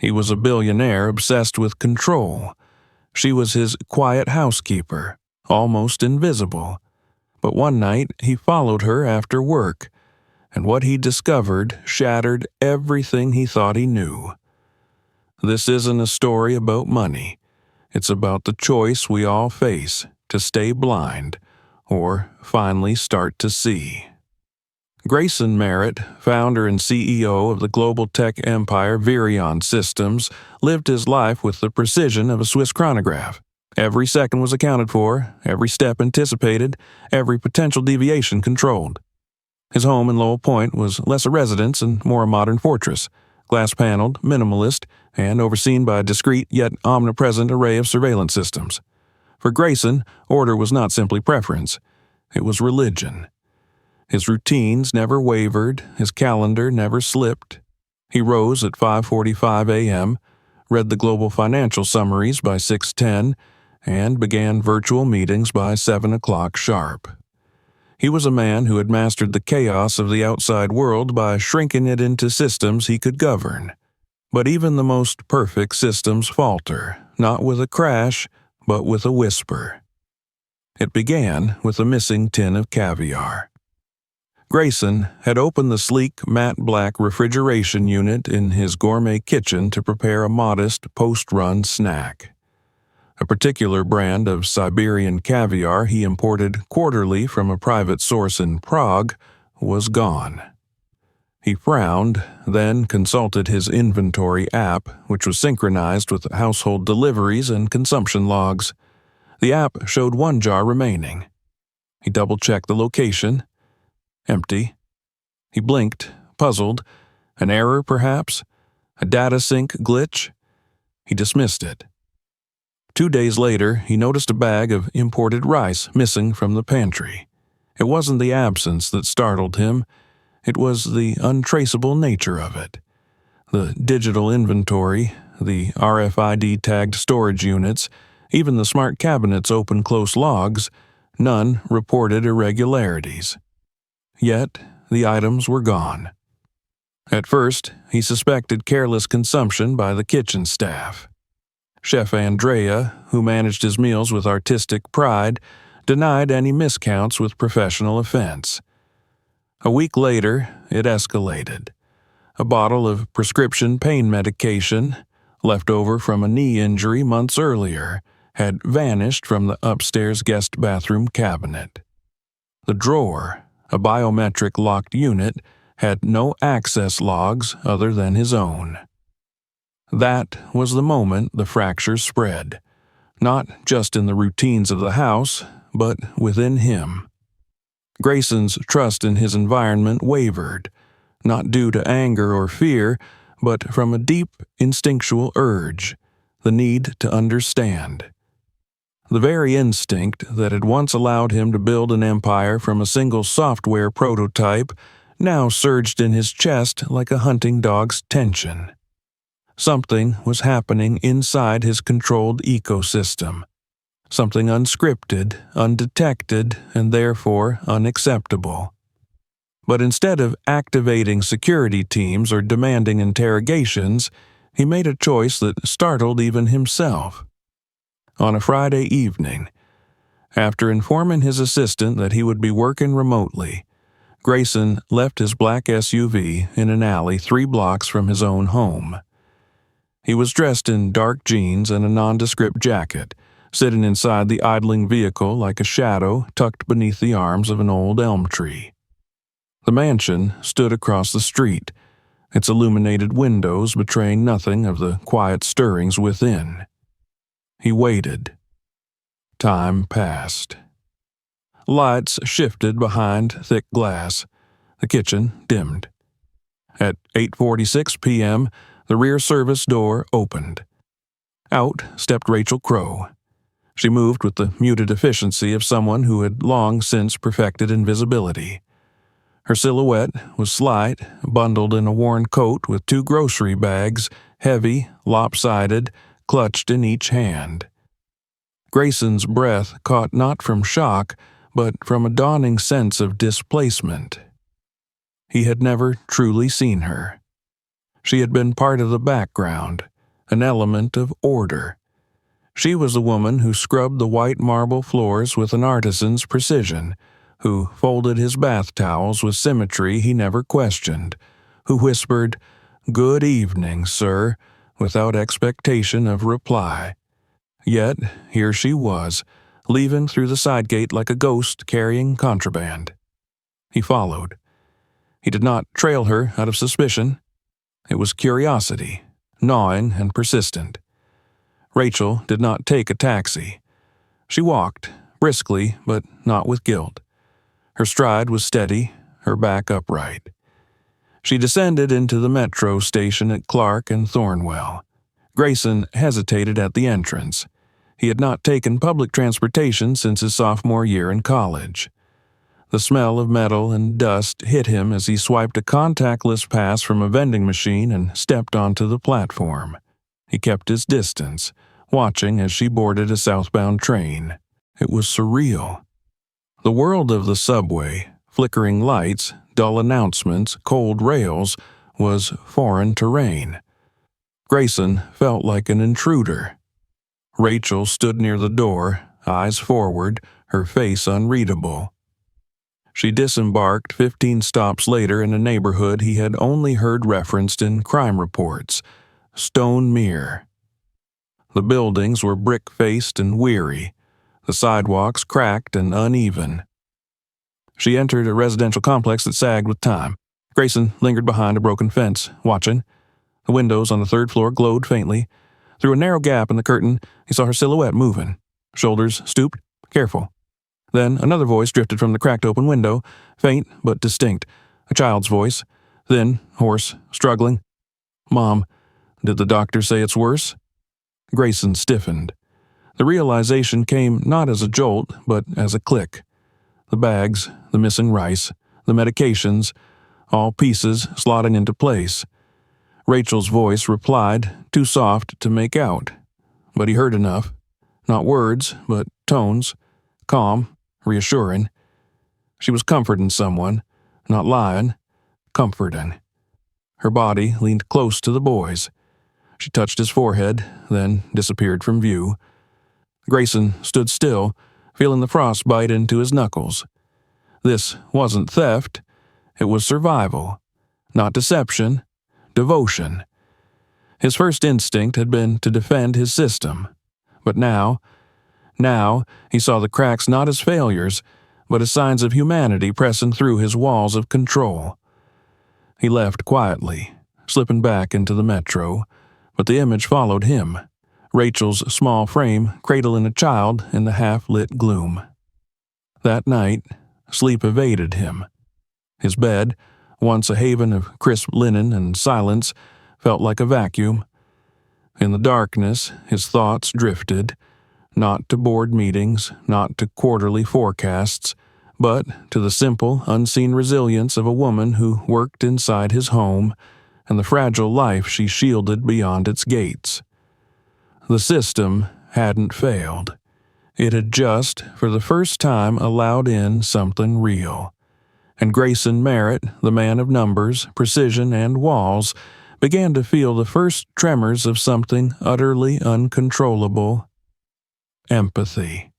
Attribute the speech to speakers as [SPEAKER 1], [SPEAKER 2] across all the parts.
[SPEAKER 1] He was a billionaire obsessed with control. She was his quiet housekeeper, almost invisible. But one night he followed her after work, and what he discovered shattered everything he thought he knew. This isn't a story about money. It's about the choice we all face to stay blind or finally start to see. Grayson Merritt, founder and CEO of the global tech empire Virion Systems, lived his life with the precision of a Swiss chronograph. Every second was accounted for, every step anticipated, every potential deviation controlled. His home in Lowell Point was less a residence and more a modern fortress, glass-paneled, minimalist, and overseen by a discreet yet omnipresent array of surveillance systems. For Grayson, order was not simply preference. It was religion. His routines never wavered, his calendar never slipped. He rose at 5:45 a.m., read the global financial summaries by 6:10, and began virtual meetings by 7 o'clock sharp. He was a man who had mastered the chaos of the outside world by shrinking it into systems he could govern. But even the most perfect systems falter, not with a crash, but with a whisper. It began with a missing tin of caviar. Grayson had opened the sleek, matte black refrigeration unit in his gourmet kitchen to prepare a modest post-run snack. A particular brand of Siberian caviar he imported quarterly from a private source in Prague was gone. He frowned, then consulted his inventory app, which was synchronized with household deliveries and consumption logs. The app showed one jar remaining. He double-checked the location. Empty. He blinked, puzzled. An error, perhaps? A data sync glitch? He dismissed it. 2 days later, he noticed a bag of imported rice missing from the pantry. It wasn't the absence that startled him. It was the untraceable nature of it. The digital inventory, the RFID-tagged storage units, even the smart cabinet's open-close logs, none reported irregularities. Yet, the items were gone. At first, he suspected careless consumption by the kitchen staff. Chef Andrea, who managed his meals with artistic pride, denied any miscounts with professional offense. A week later, it escalated. A bottle of prescription pain medication, left over from a knee injury months earlier, had vanished from the upstairs guest bathroom cabinet. The drawer, a biometric locked unit, had no access logs other than his own. That was the moment the fractures spread, not just in the routines of the house, but within him. Grayson's trust in his environment wavered, not due to anger or fear, but from a deep instinctual urge, the need to understand. The very instinct that had once allowed him to build an empire from a single software prototype now surged in his chest like a hunting dog's tension. Something was happening inside his controlled ecosystem. Something unscripted, undetected, and therefore unacceptable. But instead of activating security teams or demanding interrogations, he made a choice that startled even himself. On a Friday evening, after informing his assistant that he would be working remotely, Grayson left his black SUV in an alley 3 blocks from his own home. He was dressed in dark jeans and a nondescript jacket, sitting inside the idling vehicle like a shadow tucked beneath the arms of an old elm tree. The mansion stood across the street, its illuminated windows betraying nothing of the quiet stirrings within. He waited. Time passed. Lights shifted behind thick glass. The kitchen dimmed. At 8:46 p.m., the rear service door opened. Out stepped Rachel Crow. She moved with the muted efficiency of someone who had long since perfected invisibility. Her silhouette was slight, bundled in a worn coat with 2 grocery bags, heavy, lopsided, clutched in each hand. Grayson's breath caught not from shock, but from a dawning sense of displacement. He had never truly seen her. She had been part of the background, an element of order. She was the woman who scrubbed the white marble floors with an artisan's precision, who folded his bath towels with symmetry he never questioned, who whispered, "Good evening, sir," without expectation of reply. Yet here she was, leaving through the side gate like a ghost carrying contraband. He followed. He did not trail her out of suspicion. It was curiosity, gnawing and persistent. Rachel did not take a taxi. She walked, briskly, but not with guilt. Her stride was steady, her back upright. She descended into the metro station at Clark and Thornwell. Grayson hesitated at the entrance. He had not taken public transportation since his sophomore year in college. The smell of metal and dust hit him as he swiped a contactless pass from a vending machine and stepped onto the platform. He kept his distance, watching as she boarded a southbound train. It was surreal. The world of the subway, flickering lights, dull announcements, cold rails, was foreign terrain. Grayson felt like an intruder. Rachel stood near the door, eyes forward, her face unreadable. She disembarked 15 stops later in a neighborhood he had only heard referenced in crime reports, Stone Mere. The buildings were brick-faced and weary, the sidewalks cracked and uneven. She entered a residential complex that sagged with time. Grayson lingered behind a broken fence, watching. The windows on the third floor glowed faintly. Through a narrow gap in the curtain, he saw her silhouette moving. Shoulders stooped, careful. Then another voice drifted from the cracked open window, faint but distinct. A child's voice, thin, hoarse, struggling. "Mom, did the doctor say it's worse?" Grayson stiffened. The realization came not as a jolt, but as a click. The bags, the missing rice, the medications, all pieces slotting into place. Rachel's voice replied, too soft to make out. But he heard enough. Not words, but tones. Calm, reassuring. She was comforting someone, not lying, comforting. Her body leaned close to the boy's. She touched his forehead, then disappeared from view. Grayson stood still, feeling the frost bite into his knuckles. This wasn't theft. It was survival. Not deception. Devotion. His first instinct had been to defend his system. But now he saw the cracks not as failures, but as signs of humanity pressing through his walls of control. He left quietly, slipping back into the metro, but the image followed him, Rachel's small frame cradling a child in the half-lit gloom. That night, sleep evaded him. His bed, once a haven of crisp linen and silence, felt like a vacuum. In the darkness, his thoughts drifted, not to board meetings, not to quarterly forecasts, but to the simple, unseen resilience of a woman who worked inside his home and the fragile life she shielded beyond its gates. The system hadn't failed. It had just, for the first time, allowed in something real. And Grayson Merritt, the man of numbers, precision, and walls, began to feel the first tremors of something utterly uncontrollable: empathy.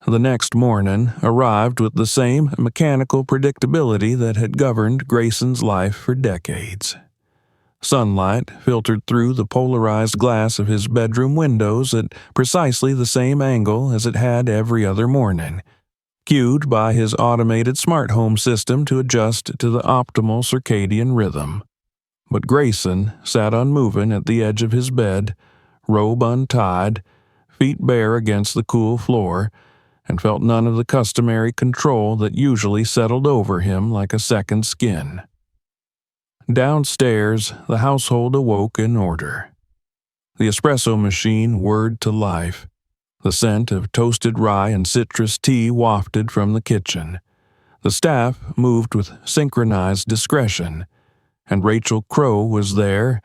[SPEAKER 1] The next morning arrived with the same mechanical predictability that had governed Grayson's life for decades. Sunlight filtered through the polarized glass of his bedroom windows at precisely the same angle as it had every other morning, cued by his automated smart home system to adjust to the optimal circadian rhythm. But Grayson sat unmoving at the edge of his bed, robe untied, feet bare against the cool floor, and felt none of the customary control that usually settled over him like a second skin. Downstairs, the household awoke in order. The espresso machine whirred to life. The scent of toasted rye and citrus tea wafted from the kitchen. The staff moved with synchronized discretion, and Rachel Crow was there,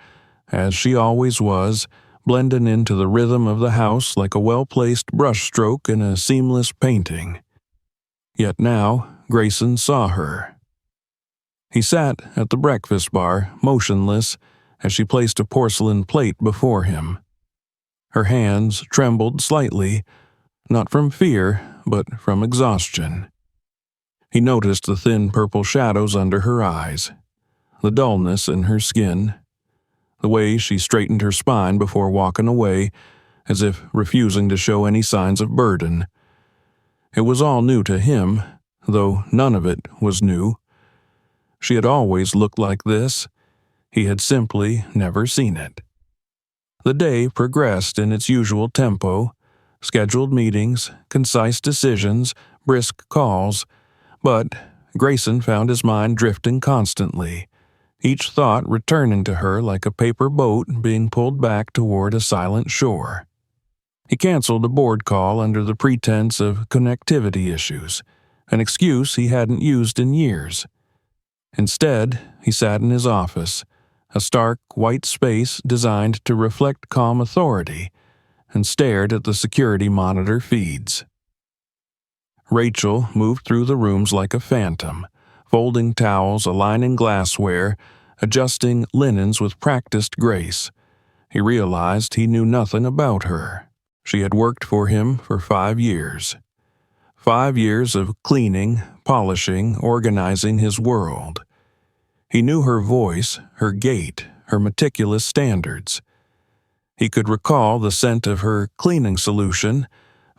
[SPEAKER 1] as she always was, blending into the rhythm of the house like a well-placed brushstroke in a seamless painting. Yet now Grayson saw her. He sat at the breakfast bar, motionless, as she placed a porcelain plate before him. Her hands trembled slightly, not from fear, but from exhaustion. He noticed the thin purple shadows under her eyes, the dullness in her skin, the way she straightened her spine before walking away, as if refusing to show any signs of burden. It was all new to him, though none of it was new. She had always looked like this. He had simply never seen it. The day progressed in its usual tempo, scheduled meetings, concise decisions, brisk calls, but Grayson found his mind drifting constantly, each thought returning to her like a paper boat being pulled back toward a silent shore. He canceled a board call under the pretense of connectivity issues, an excuse he hadn't used in years. Instead, he sat in his office, a stark white space designed to reflect calm authority, and stared at the security monitor feeds. Rachel moved through the rooms like a phantom, folding towels, aligning glassware, adjusting linens with practiced grace. He realized he knew nothing about her. She had worked for him for 5 years. 5 years of cleaning, polishing, organizing his world. He knew her voice, her gait, her meticulous standards. He could recall the scent of her cleaning solution,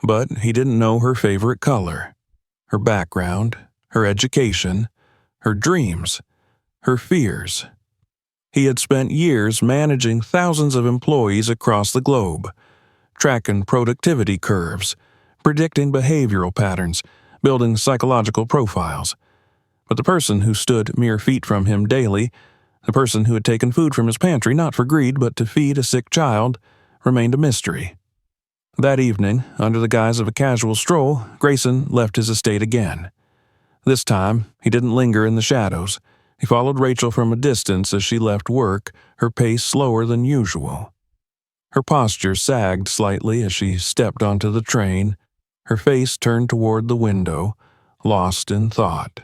[SPEAKER 1] but he didn't know her favorite color, her background, her education, her dreams, her fears. He had spent years managing thousands of employees across the globe, tracking productivity curves, predicting behavioral patterns, building psychological profiles. But the person who stood mere feet from him daily, the person who had taken food from his pantry not for greed but to feed a sick child, remained a mystery. That evening, under the guise of a casual stroll, Grayson left his estate again. This time, he didn't linger in the shadows. He followed Rachel from a distance as she left work, her pace slower than usual. Her posture sagged slightly as she stepped onto the train, her face turned toward the window, lost in thought.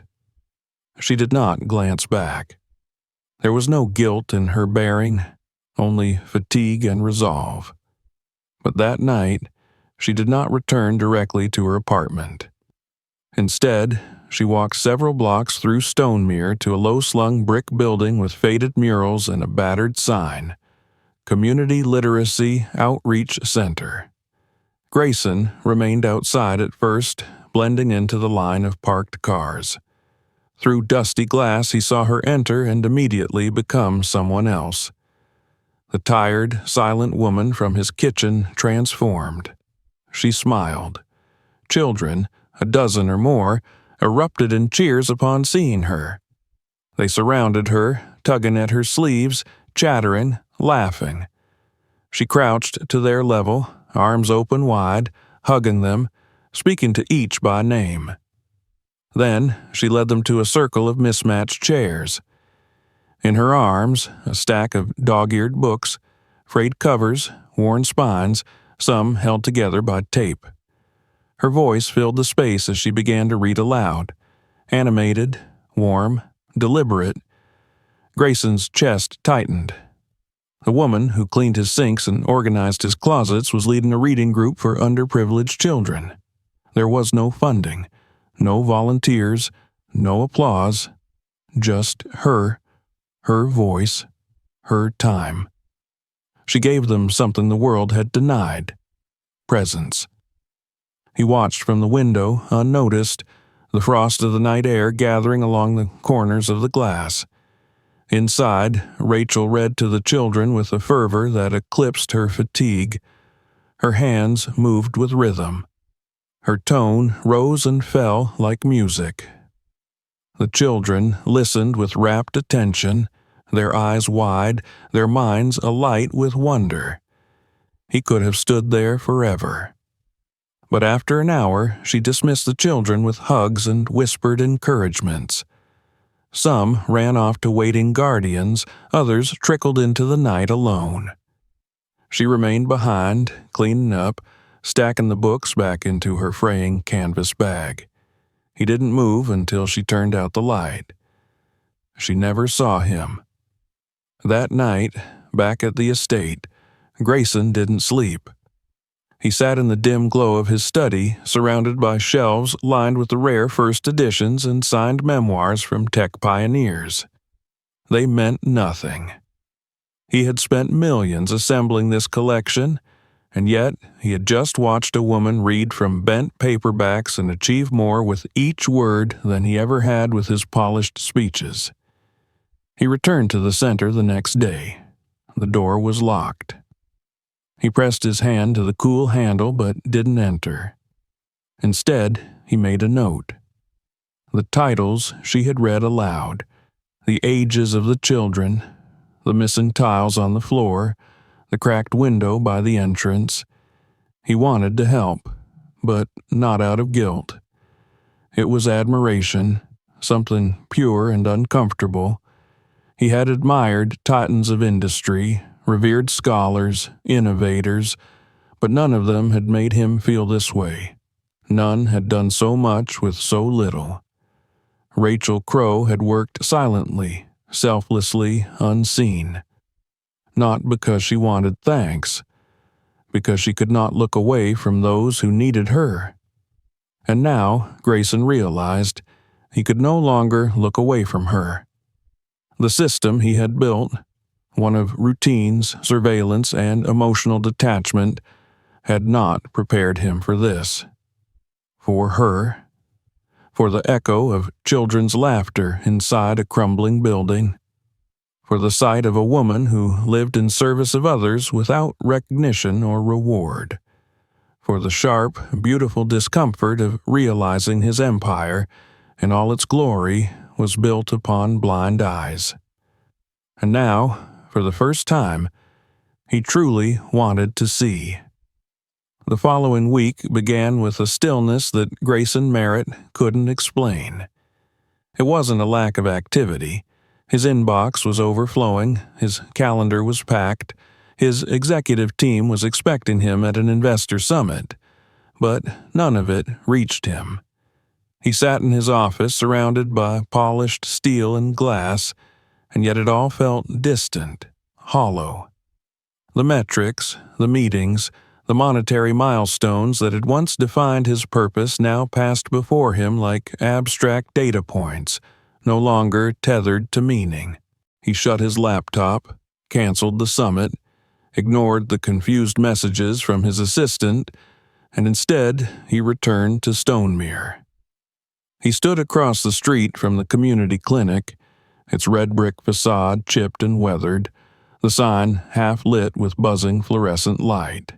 [SPEAKER 1] She did not glance back. There was no guilt in her bearing, only fatigue and resolve. But that night, she did not return directly to her apartment. Instead, she walked several blocks through Stonemere to a low-slung brick building with faded murals and a battered sign, Community Literacy Outreach Center. Grayson remained outside at first, blending into the line of parked cars. Through dusty glass, he saw her enter and immediately become someone else. The tired, silent woman from his kitchen transformed. She smiled. Children, a dozen or more, erupted in cheers upon seeing her. They surrounded her, tugging at her sleeves, chattering, laughing. She crouched to their level, arms open wide, hugging them, speaking to each by name. Then she led them to a circle of mismatched chairs. In her arms, a stack of dog-eared books, frayed covers, worn spines, some held together by tape. Her voice filled the space as she began to read aloud, animated, warm, deliberate. Grayson's chest tightened. The woman who cleaned his sinks and organized his closets was leading a reading group for underprivileged children. There was no funding, no volunteers, no applause, just her voice, her time. She gave them something the world had denied: presence. He watched from the window, unnoticed, the frost of the night air gathering along the corners of the glass. Inside, Rachel read to the children with a fervor that eclipsed her fatigue. Her hands moved with rhythm. Her tone rose and fell like music. The children listened with rapt attention, their eyes wide, their minds alight with wonder. He could have stood there forever. But after an hour, she dismissed the children with hugs and whispered encouragements. Some ran off to waiting guardians, others trickled into the night alone. She remained behind, cleaning up, stacking the books back into her fraying canvas bag. He didn't move until she turned out the light. She never saw him. That night, back at the estate, Grayson didn't sleep. He sat in the dim glow of his study, surrounded by shelves lined with the rare first editions and signed memoirs from tech pioneers. They meant nothing. He had spent millions assembling this collection, and yet he had just watched a woman read from bent paperbacks and achieve more with each word than he ever had with his polished speeches. He returned to the center the next day. The door was locked. He pressed his hand to the cool handle but didn't enter. Instead, he made a note. The titles she had read aloud, the ages of the children, the missing tiles on the floor, the cracked window by the entrance. He wanted to help, but not out of guilt. It was admiration, something pure and uncomfortable. He had admired titans of industry, revered scholars, innovators, but none of them had made him feel this way. None had done so much with so little. Rachel Crow had worked silently, selflessly, unseen. Not because she wanted thanks, because she could not look away from those who needed her. And now, Grayson realized, he could no longer look away from her. The system he had built, one of routines, surveillance, and emotional detachment, had not prepared him for this. For her. For the echo of children's laughter inside a crumbling building. For the sight of a woman who lived in service of others without recognition or reward. For the sharp, beautiful discomfort of realizing his empire, in all its glory, was built upon blind eyes. And now, for the first time, he truly wanted to see. The following week began with a stillness that Grayson Merritt couldn't explain. It wasn't a lack of activity. His inbox was overflowing, his calendar was packed, his executive team was expecting him at an investor summit, but none of it reached him. He sat in his office surrounded by polished steel and glass, and yet it all felt distant, hollow. The metrics, the meetings, the monetary milestones that had once defined his purpose now passed before him like abstract data points, no longer tethered to meaning. He shut his laptop, canceled the summit, ignored the confused messages from his assistant, and instead he returned to Stonemere. He stood across the street from the community clinic, its red brick facade chipped and weathered, the sign half lit with buzzing fluorescent light.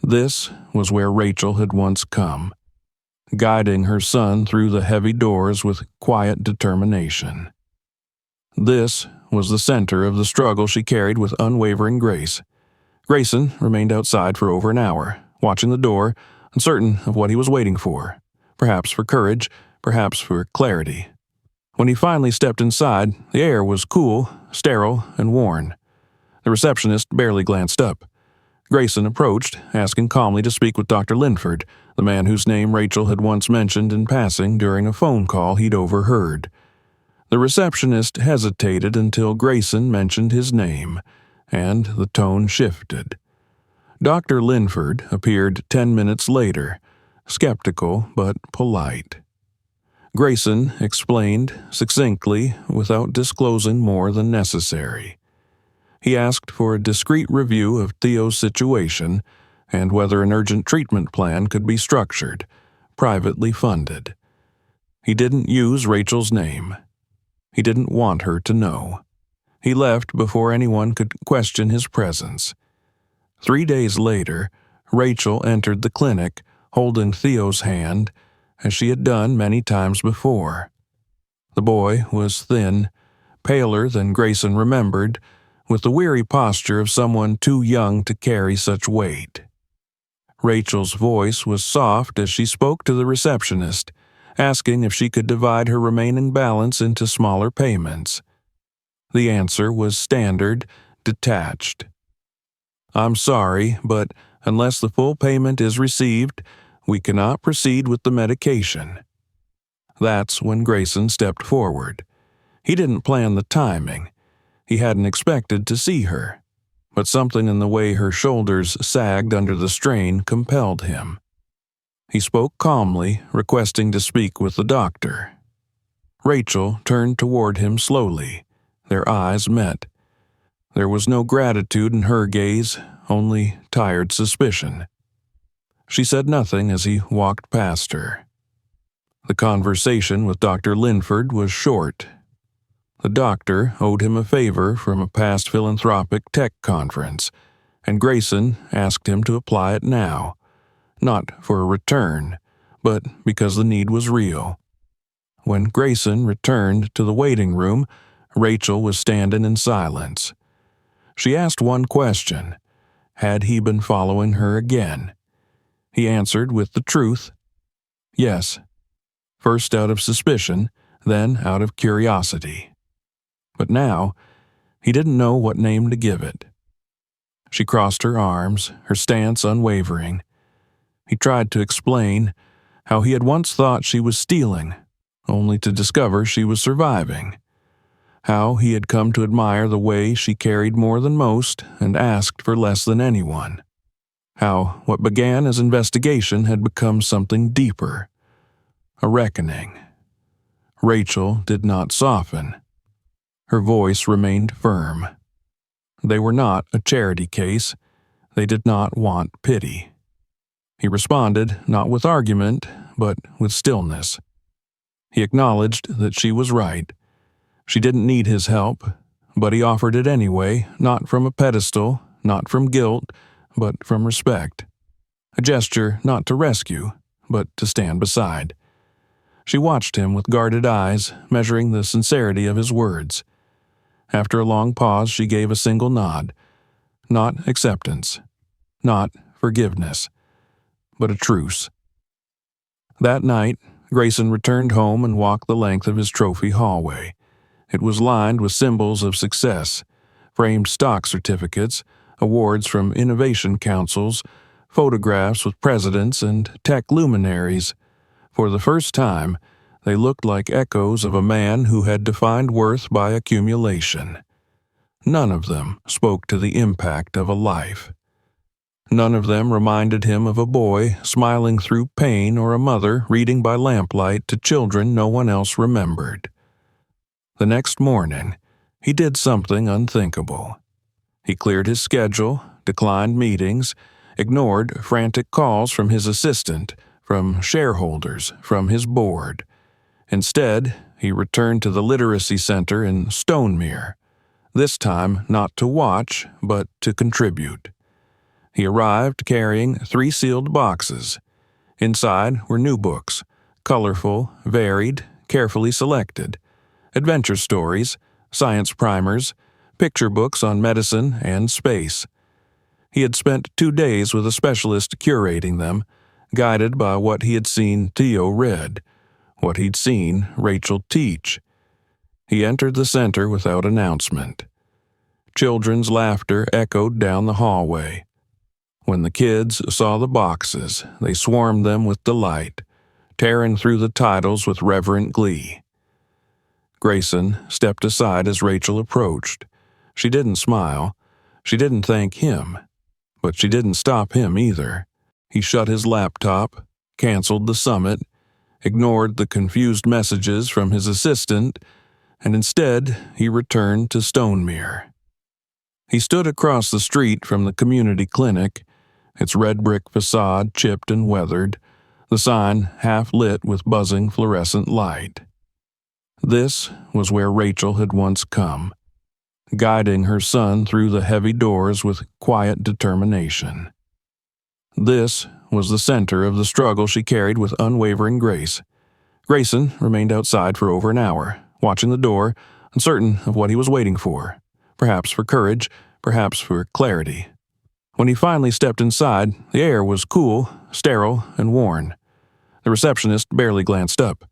[SPEAKER 1] This was where Rachel had once come, guiding her son through the heavy doors with quiet determination. This was the center of the struggle she carried with unwavering grace. Grayson remained outside for over an hour, watching the door, uncertain of what he was waiting for, perhaps for courage, perhaps for clarity. When he finally stepped inside, the air was cool, sterile, and worn. The receptionist barely glanced up. Grayson approached, asking calmly to speak with Dr. Linford, the man whose name Rachel had once mentioned in passing during a phone call he'd overheard. The receptionist hesitated until Grayson mentioned his name, and the tone shifted. Dr. Linford appeared 10 minutes later, skeptical but polite. Grayson explained succinctly without disclosing more than necessary. He asked for a discreet review of Theo's situation and whether an urgent treatment plan could be structured, privately funded. He didn't use Rachel's name. He didn't want her to know. He left before anyone could question his presence. 3 days later, Rachel entered the clinic, holding Theo's hand, as she had done many times before. The boy was thin, paler than Grayson remembered, with the weary posture of someone too young to carry such weight. Rachel's voice was soft as she spoke to the receptionist, asking if she could divide her remaining balance into smaller payments. The answer was standard, detached. "I'm sorry, but unless the full payment is received, we cannot proceed with the medication." That's when Grayson stepped forward. He didn't plan the timing. He hadn't expected to see her, but something in the way her shoulders sagged under the strain compelled him. He spoke calmly, requesting to speak with the doctor. Rachel turned toward him slowly. Their eyes met. There was no gratitude in her gaze, only tired suspicion. She said nothing as he walked past her. The conversation with Dr. Linford was short. The doctor owed him a favor from a past philanthropic tech conference, and Grayson asked him to apply it now, not for a return, but because the need was real. When Grayson returned to the waiting room, Rachel was standing in silence. She asked one question: had he been following her again? He answered with the truth: yes. First out of suspicion, then out of curiosity. But now, he didn't know what name to give it. She crossed her arms, her stance unwavering. He tried to explain how he had once thought she was stealing, only to discover she was surviving. How he had come to admire the way she carried more than most and asked for less than anyone. How what began as investigation had become something deeper. A reckoning. Rachel did not soften. Her voice remained firm. They were not a charity case. They did not want pity. He responded not with argument, but with stillness. He acknowledged that she was right. She didn't need his help, but he offered it anyway, not from a pedestal, not from guilt, but from respect. A gesture not to rescue, but to stand beside. She watched him with guarded eyes, measuring the sincerity of his words. After a long pause, she gave a single nod. Not acceptance, not forgiveness, but a truce. That night, Grayson returned home and walked the length of his trophy hallway. It was lined with symbols of success, framed stock certificates, awards from innovation councils, photographs with presidents and tech luminaries. For the first time, they looked like echoes of a man who had defined worth by accumulation. None of them spoke to the impact of a life. None of them reminded him of a boy smiling through pain or a mother reading by lamplight to children no one else remembered. The next morning, he did something unthinkable. He cleared his schedule, declined meetings, ignored frantic calls from his assistant, from shareholders, from his board. Instead, he returned to the literacy center in Stonemere, this time not to watch, but to contribute. He arrived carrying 3 sealed boxes. Inside were new books, colorful, varied, carefully selected. Adventure stories, science primers, picture books on medicine and space. He had spent 2 days with a specialist curating them, guided by what he had seen Theo read, what he'd seen Rachel teach. He entered the center without announcement. Children's laughter echoed down the hallway. When the kids saw the boxes, they swarmed them with delight, tearing through the titles with reverent glee. Grayson stepped aside as Rachel approached. She didn't smile. She didn't thank him. But she didn't stop him either. He shut his laptop, canceled the summit, ignored the confused messages from his assistant, and instead he returned to Stonemere. He stood across the street from the community clinic, its red brick facade chipped and weathered, the sign half lit with buzzing fluorescent light. This was where Rachel had once come, guiding her son through the heavy doors with quiet determination. This was the center of the struggle she carried with unwavering grace. Grayson remained outside for over an hour, watching the door, uncertain of what he was waiting for, perhaps for courage, perhaps for clarity. When he finally stepped inside, the air was cool, sterile, and worn. The receptionist barely glanced up.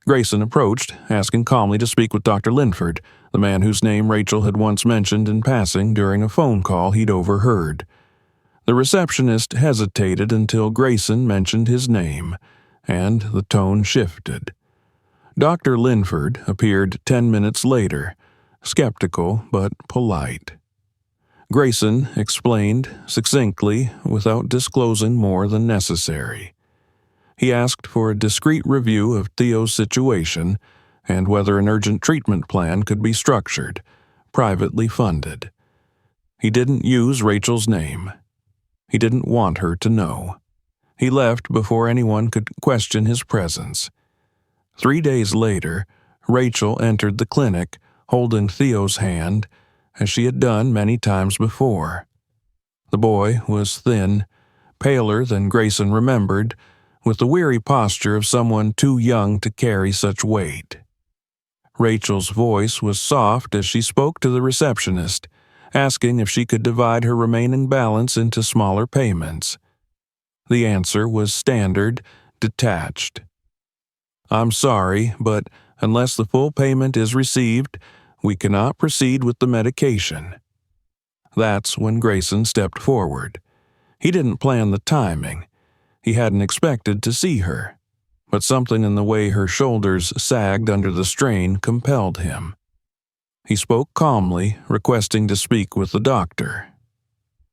[SPEAKER 1] Grayson approached, asking calmly to speak with Dr. Linford, the man whose name Rachel had once mentioned in passing during a phone call he'd overheard. The receptionist hesitated until Grayson mentioned his name, and the tone shifted. Dr. Linford appeared 10 minutes later, skeptical but polite. Grayson explained succinctly without disclosing more than necessary. He asked for a discreet review of Theo's situation and whether an urgent treatment plan could be structured, privately funded. He didn't use Rachel's name. He didn't want her to know. He left before anyone could question his presence. 3 days later, Rachel entered the clinic holding Theo's hand, as she had done many times before. The boy was thin, paler than Grayson remembered, with the weary posture of someone too young to carry such weight. Rachel's voice was soft as she spoke to the receptionist, asking if she could divide her remaining balance into smaller payments. The answer was standard, detached. "I'm sorry, but unless the full payment is received, we cannot proceed with the medication." That's when Grayson stepped forward. He didn't plan the timing. He hadn't expected to see her, but something in the way her shoulders sagged under the strain compelled him. He spoke calmly, requesting to speak with the doctor.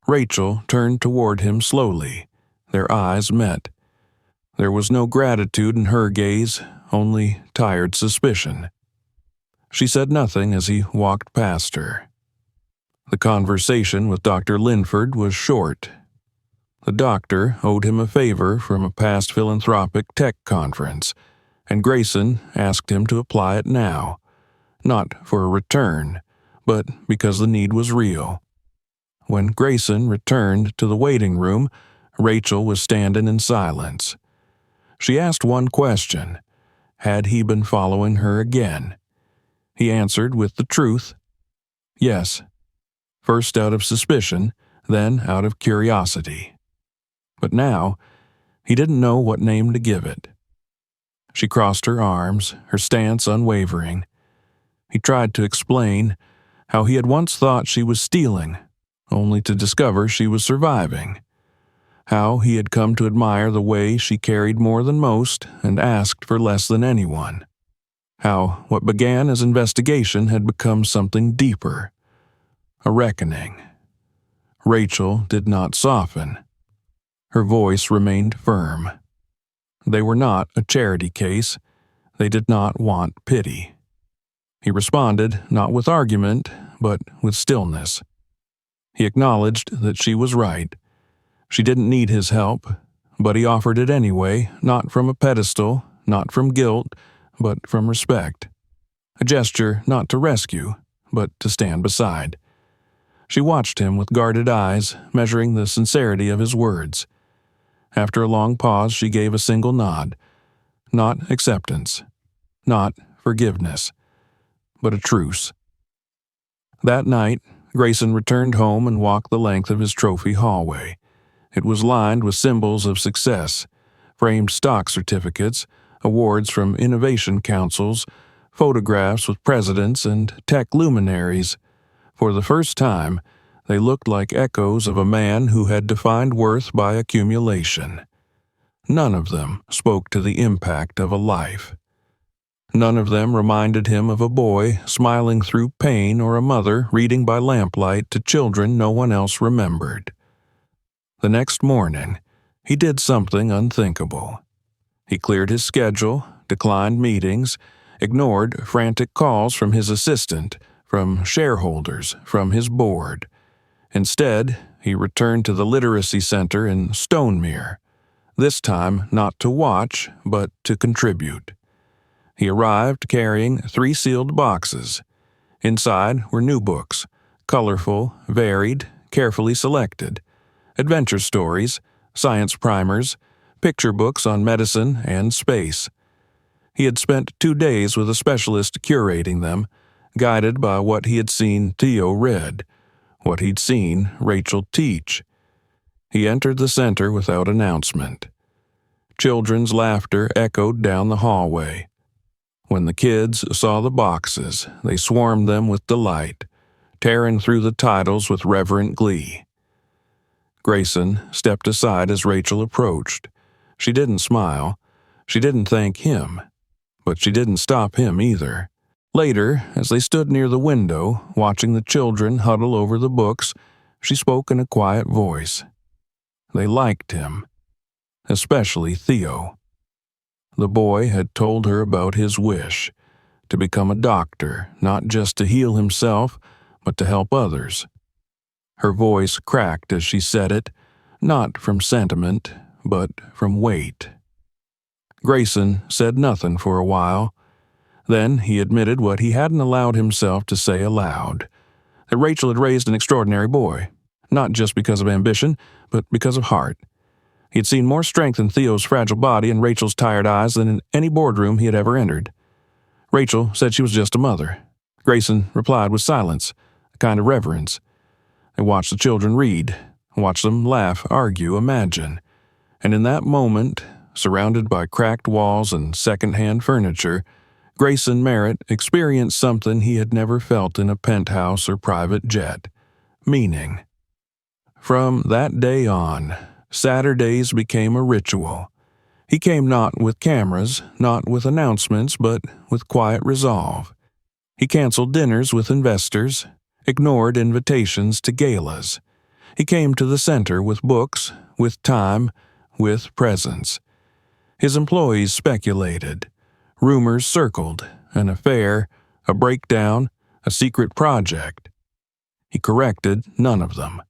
[SPEAKER 1] Rachel turned toward him slowly. Their eyes met. There was no gratitude in her gaze, only tired suspicion. She said nothing as he walked past her. The conversation with Dr. Linford was short. The doctor owed him a favor from a past philanthropic tech conference, and Grayson asked him to apply it now, not for a return, but because the need was real. When Grayson returned to the waiting room, Rachel was standing in silence. She asked one question: had he been following her again? He answered with the truth: yes. First out of suspicion, then out of curiosity. But now, he didn't know what name to give it. She crossed her arms, her stance unwavering. He tried to explain how he had once thought she was stealing, only to discover she was surviving. How he had come to admire the way she carried more than most and asked for less than anyone. How what began as investigation had become something deeper. A reckoning. Rachel did not soften. Her voice remained firm. They were not a charity case. They did not want pity. He responded not with argument, but with stillness. He acknowledged that she was right. She didn't need his help, but he offered it anyway, not from a pedestal, not from guilt, but from respect. A gesture not to rescue, but to stand beside. She watched him with guarded eyes, measuring the sincerity of his words. After a long pause, she gave a single nod. Not acceptance, not forgiveness, but a truce. That night, Grayson returned home and walked the length of his trophy hallway. It was lined with symbols of success, framed stock certificates, awards from innovation councils, photographs with presidents and tech luminaries. For the first time, they looked like echoes of a man who had defined worth by accumulation. None of them spoke to the impact of a life. None of them reminded him of a boy smiling through pain or a mother reading by lamplight to children no one else remembered. The next morning, he did something unthinkable. He cleared his schedule, declined meetings, ignored frantic calls from his assistant, from shareholders, from his board. Instead, he returned to the literacy center in Stonemere, this time not to watch, but to contribute. He arrived carrying 3 sealed boxes. Inside were new books, colorful, varied, carefully selected, adventure stories, science primers, picture books on medicine and space. He had spent 2 days with a specialist curating them, guided by what he had seen Theo read, what he'd seen Rachel teach. He entered the center without announcement. Children's laughter echoed down the hallway. When the kids saw the boxes, they swarmed them with delight, tearing through the titles with reverent glee. Grayson stepped aside as Rachel approached. She didn't smile. She didn't thank him. But she didn't stop him either. Later, as they stood near the window, watching the children huddle over the books, she spoke in a quiet voice. They liked him, especially Theo. The boy had told her about his wish, to become a doctor, not just to heal himself, but to help others. Her voice cracked as she said it, not from sentiment, but from weight. Grayson said nothing for a while. Then he admitted what he hadn't allowed himself to say aloud, that Rachel had raised an extraordinary boy, not just because of ambition, but because of heart. He had seen more strength in Theo's fragile body and Rachel's tired eyes than in any boardroom he had ever entered. Rachel said she was just a mother. Grayson replied with silence, a kind of reverence. They watched the children read, watched them laugh, argue, imagine. And in that moment, surrounded by cracked walls and second-hand furniture, Grayson Merritt experienced something he had never felt in a penthouse or private jet: meaning. From that day on, Saturdays became a ritual. He came not with cameras, not with announcements, but with quiet resolve. He canceled dinners with investors, ignored invitations to galas. He came to the center with books, with time, with presence. His employees speculated. Rumors circled, an affair, a breakdown, a secret project. He corrected none of them.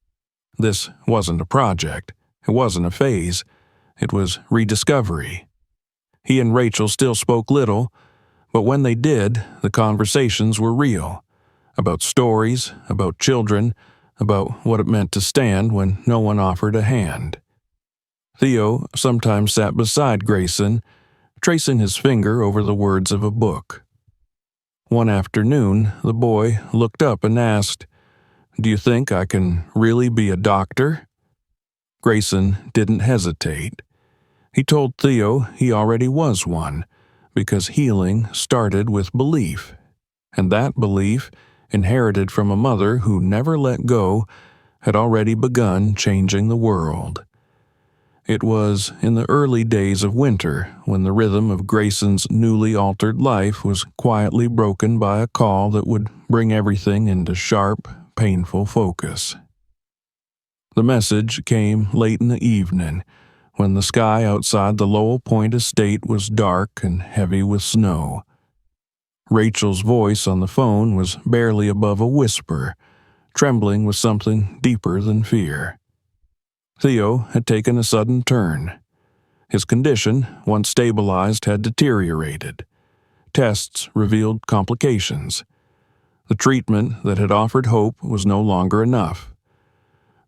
[SPEAKER 1] This wasn't a project. It wasn't a phase. It was rediscovery. He and Rachel still spoke little, but when they did, the conversations were real. About stories, about children, about what it meant to stand when no one offered a hand. Theo sometimes sat beside Grayson, tracing his finger over the words of a book. One afternoon, the boy looked up and asked, "Do you think I can really be a doctor?" Grayson didn't hesitate. He told Theo he already was one, because healing started with belief, and that belief, inherited from a mother who never let go, had already begun changing the world. It was in the early days of winter when the rhythm of Grayson's newly altered life was quietly broken by a call that would bring everything into sharp, painful focus. The message came late in the evening, when the sky outside the Lowell Point estate was dark and heavy with snow. Rachel's voice on the phone was barely above a whisper, trembling with something deeper than fear. Theo had taken a sudden turn. His condition, once stabilized, had deteriorated. Tests revealed complications. The treatment that had offered hope was no longer enough.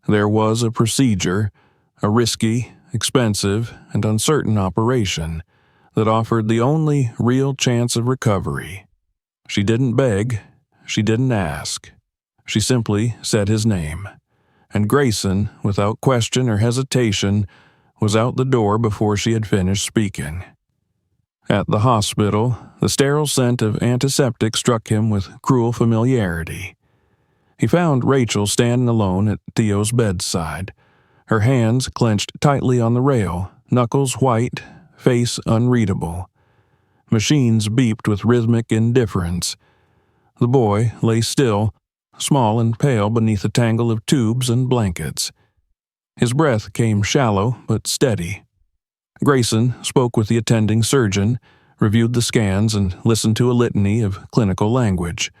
[SPEAKER 1] There was a procedure, a risky, expensive, and uncertain operation that offered the only real chance of recovery. She didn't beg, she didn't ask. She simply said his name. And Grayson, without question or hesitation, was out the door before she had finished speaking. At the hospital, the sterile scent of antiseptic struck him with cruel familiarity. He found Rachel standing alone at Theo's bedside, her hands clenched tightly on the rail, knuckles white, face unreadable. Machines beeped with rhythmic indifference. The boy lay still, small and pale beneath a tangle of tubes and blankets. His breath came shallow but steady. Grayson spoke with the attending surgeon, reviewed the scans, and listened to a litany of clinical language.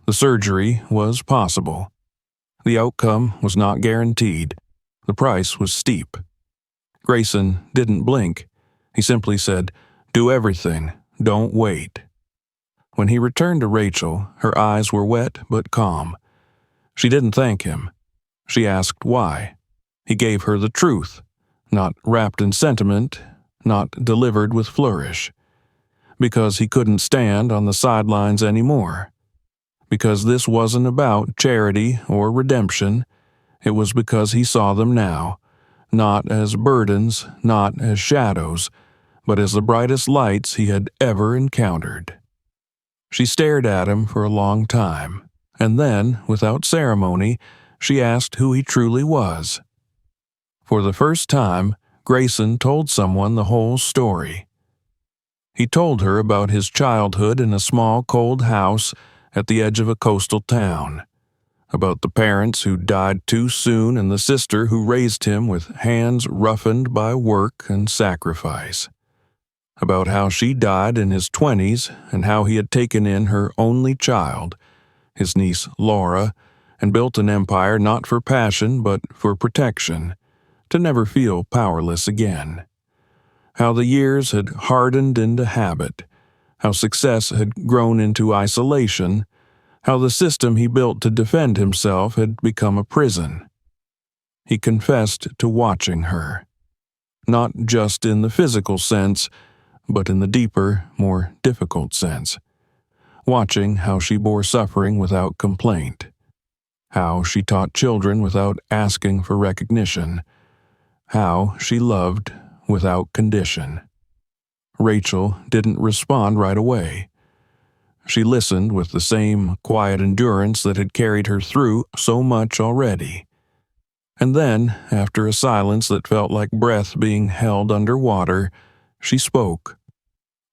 [SPEAKER 1] The surgery was possible. The outcome was not guaranteed. The price was steep. Grayson didn't blink. He simply said, "Do everything. Don't wait." When he returned to Rachel, her eyes were wet but calm. She didn't thank him. She asked why. He gave her the truth, not wrapped in sentiment, not delivered with flourish. Because he couldn't stand on the sidelines anymore. Because this wasn't about charity or redemption. It was because he saw them now, not as burdens, not as shadows, but as the brightest lights he had ever encountered. She stared at him for a long time, and then, without ceremony, she asked who he truly was. For the first time, Grayson told someone the whole story. He told her about his childhood in a small, cold house at the edge of a coastal town, about the parents who died too soon and the sister who raised him with hands roughened by work and sacrifice, about how she died in his 20s and how he had taken in her only child, his niece Laura, and built an empire not for passion but for protection, to never feel powerless again. How the years had hardened into habit, how success had grown into isolation, how the system he built to defend himself had become a prison. He confessed to watching her, not just in the physical sense, but in the deeper, more difficult sense, watching how she bore suffering without complaint, how she taught children without asking for recognition, how she loved without condition. Rachel didn't respond right away. She listened with the same quiet endurance that had carried her through so much already. And then, after a silence that felt like breath being held underwater, she spoke,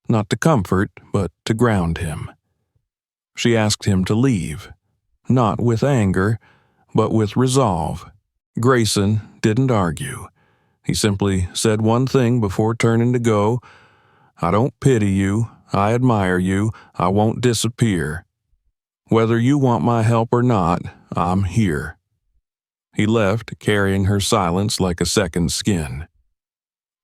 [SPEAKER 1] not to comfort, but to ground him. She asked him to leave, not with anger, but with resolve. Grayson didn't argue. He simply said one thing before turning to go: "I don't pity you. I admire you. I won't disappear. Whether you want my help or not, I'm here." He left, carrying her silence like a second skin.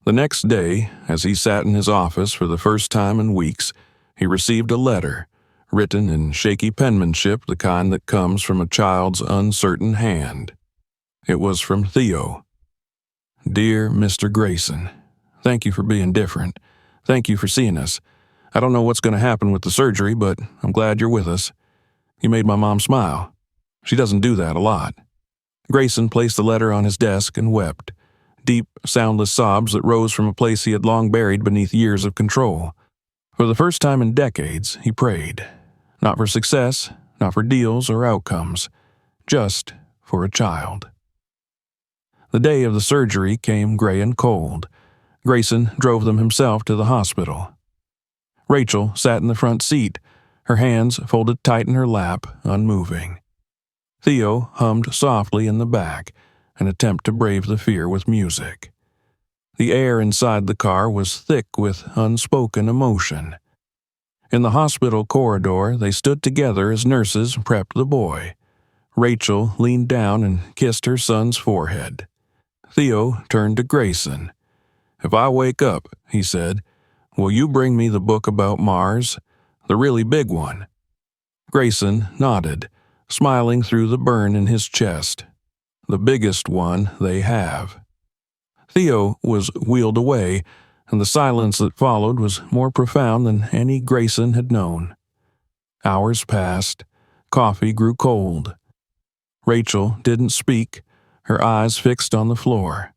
[SPEAKER 1] The next day, as he sat in his office for the first time in weeks, he received a letter, written in shaky penmanship, the kind that comes from a child's uncertain hand. It was from Theo. "Dear Mr. Grayson, thank you for being different. Thank you for seeing us. I don't know what's going to happen with the surgery, but I'm glad you're with us. You made my mom smile. She doesn't do that a lot." Grayson placed the letter on his desk and wept, deep, soundless sobs that rose from a place he had long buried beneath years of control. For the first time in decades, he prayed, not for success, not for deals or outcomes, just for a child. The day of the surgery came gray and cold. Grayson drove them himself to the hospital. Rachel sat in the front seat, her hands folded tight in her lap, unmoving. Theo hummed softly in the back, an attempt to brave the fear with music. The air inside the car was thick with unspoken emotion. In the hospital corridor, they stood together as nurses prepped the boy. Rachel leaned down and kissed her son's forehead. Theo turned to Grayson. "If I wake up," he said, "will you bring me the book about Mars? The really big one?" Grayson nodded, smiling through the burn in his chest. "The biggest one they have." Theo was wheeled away, and the silence that followed was more profound than any Grayson had known. Hours passed. Coffee grew cold. Rachel didn't speak, her eyes fixed on the floor.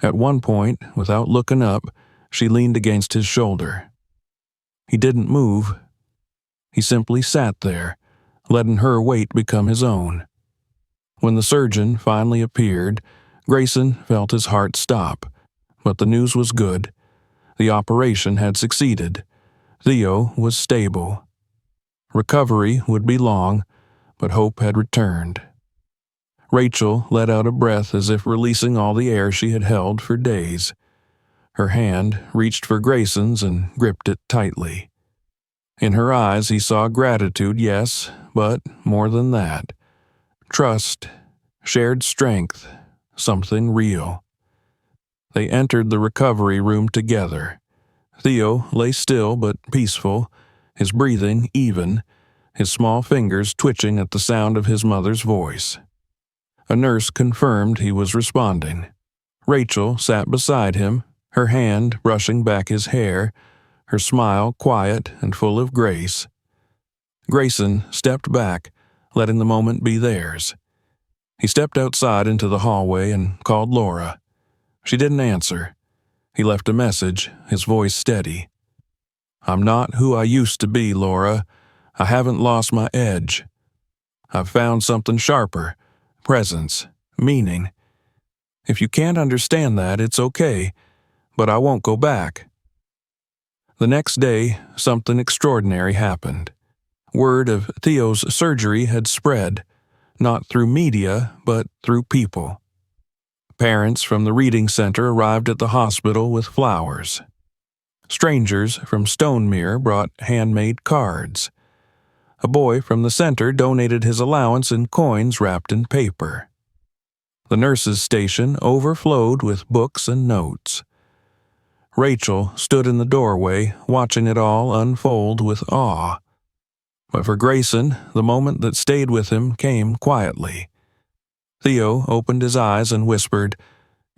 [SPEAKER 1] At one point, without looking up, she leaned against his shoulder. He didn't move. He simply sat there, letting her weight become his own. When the surgeon finally appeared, Grayson felt his heart stop. But the news was good. The operation had succeeded. Theo was stable. Recovery would be long, but hope had returned. Rachel let out a breath as if releasing all the air she had held for days. Her hand reached for Grayson's and gripped it tightly. In her eyes he saw gratitude, yes, but more than that. Trust, shared strength, something real. They entered the recovery room together. Theo lay still but peaceful, his breathing even, his small fingers twitching at the sound of his mother's voice. A nurse confirmed he was responding. Rachel sat beside him, her hand brushing back his hair, her smile quiet and full of grace. Grayson stepped back, letting the moment be theirs. He stepped outside into the hallway and called Laura. She didn't answer. He left a message, his voice steady. "I'm not who I used to be, Laura. I haven't lost my edge. I've found something sharper. Presence, meaning. If you can't understand that, it's okay, but I won't go back." The next day, something extraordinary happened. Word of Theo's surgery had spread, not through media, but through people. Parents from the reading center arrived at the hospital with flowers. Strangers from Stonemere brought handmade cards. A boy from the center donated his allowance in coins wrapped in paper. The nurses' station overflowed with books and notes. Rachel stood in the doorway, watching it all unfold with awe. But for Grayson, the moment that stayed with him came quietly. Theo opened his eyes and whispered,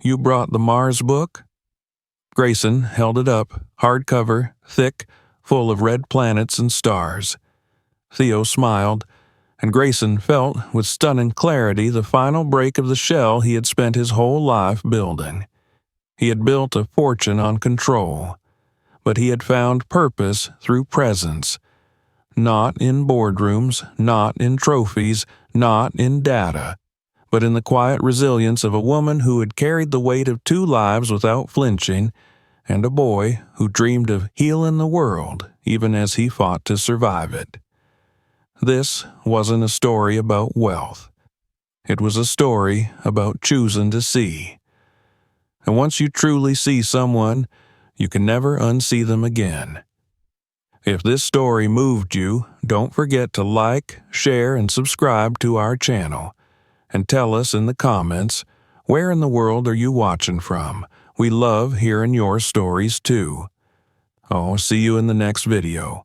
[SPEAKER 1] "You brought the Mars book?" Grayson held it up, hardcover, thick, full of red planets and stars. Theo smiled, and Grayson felt with stunning clarity the final break of the shell he had spent his whole life building. He had built a fortune on control, but he had found purpose through presence. Not in boardrooms, not in trophies, not in data, but in the quiet resilience of a woman who had carried the weight of 2 lives without flinching, and a boy who dreamed of healing the world even as he fought to survive it. This wasn't a story about wealth. It was a story about choosing to see. And once you truly see someone, you can never unsee them again. If this story moved you, don't forget to like, share, and subscribe to our channel. And tell us in the comments, where in the world are you watching from? We love hearing your stories too. Oh, see you in the next video.